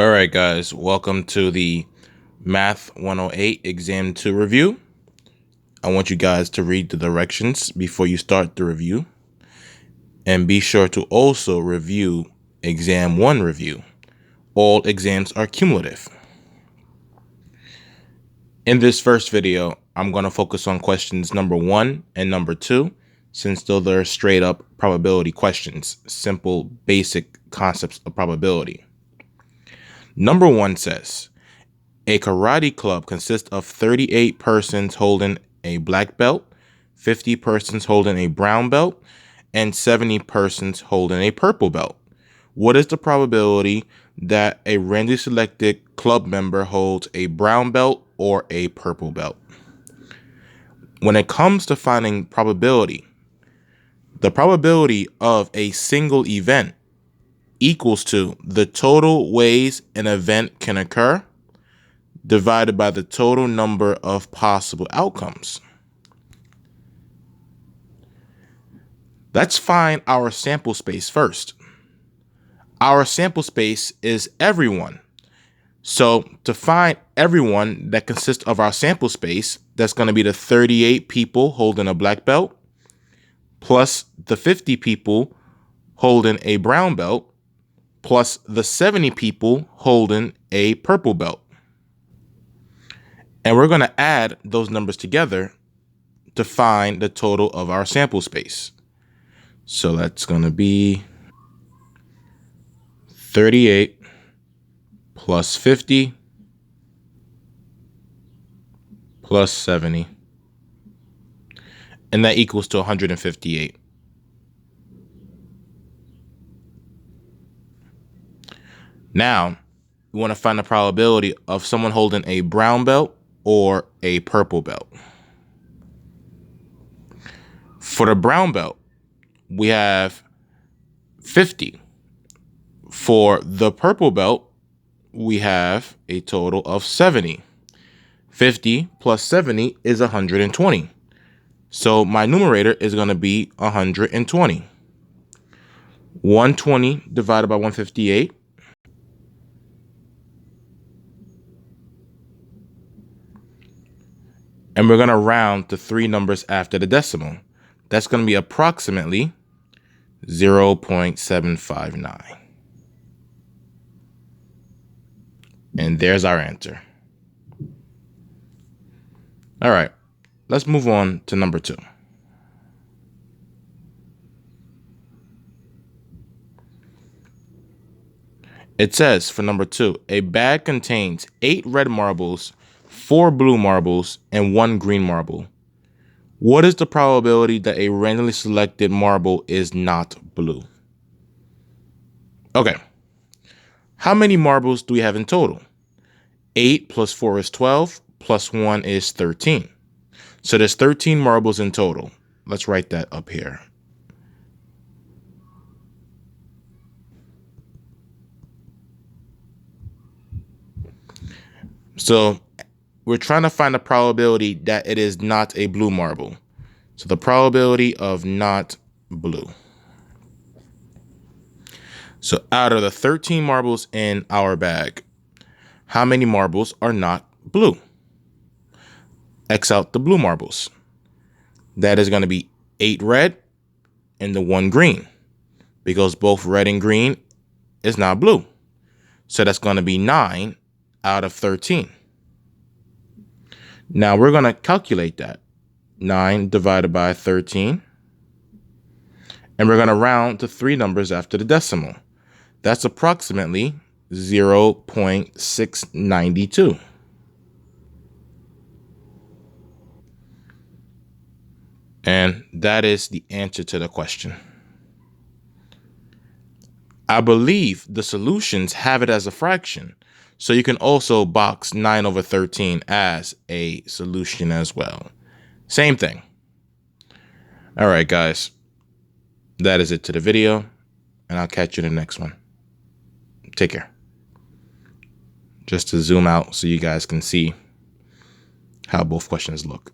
All right, guys, welcome to the Math 108 Exam 2 review. I want you guys to read the directions before you start the review. And be sure to also review Exam 1 review. All exams are cumulative. In this first video, I'm going to focus on questions number 1 and number 2, since those are straight up probability questions, simple, basic concepts of probability. Number 1 says, a karate club consists of 38 persons holding a black belt, 50 persons holding a brown belt, and 70 persons holding a purple belt. What is the probability that a randomly selected club member holds a brown belt or a purple belt? When it comes to finding probability, the probability of a single event equals to the total ways an event can occur divided by the total number of possible outcomes. Let's find our sample space first. Our sample space is everyone. So to find everyone that consists of our sample space, that's going to be the 38 people holding a black belt, plus the 50 people holding a brown belt, plus the 70 people holding a purple belt. And we're going to add those numbers together to find the total of our sample space. So that's going to be 38 plus 50 plus 70. And that equals to 158. Now, we want to find the probability of someone holding a brown belt or a purple belt. For the brown belt, we have 50. For the purple belt, we have a total of 70. 50 plus 70 is 120. So my numerator is going to be 120. 120 divided by 158. And we're going to round to 3 numbers after the decimal. That's going to be approximately 0.759. And there's our answer. All right, let's move on to number 2. It says for number 2, a bag contains 8 red marbles, 4 blue marbles, and 1 green marble. What is the probability that a randomly selected marble is not blue? Okay. How many marbles do we have in total? 8 plus 4 is 12, plus 1 is 13. So there's 13 marbles in total. Let's write that up here. So we're trying to find the probability that it is not a blue marble. So the probability of not blue. So out of the 13 marbles in our bag, how many marbles are not blue? X out the blue marbles. That is going to be 8 red and the 1 green, because both red and green is not blue. So that's going to be 9 out of 13. Now we're going to calculate that. 9 divided by 13. And we're going to round to 3 numbers after the decimal. That's approximately 0.692. And that is the answer to the question. I believe the solutions have it as a fraction. So you can also box 9 over 13 as a solution as well. Same thing. All right, guys. That is it to the video. And I'll catch you in the next one. Take care. Just to zoom out so you guys can see how both questions look.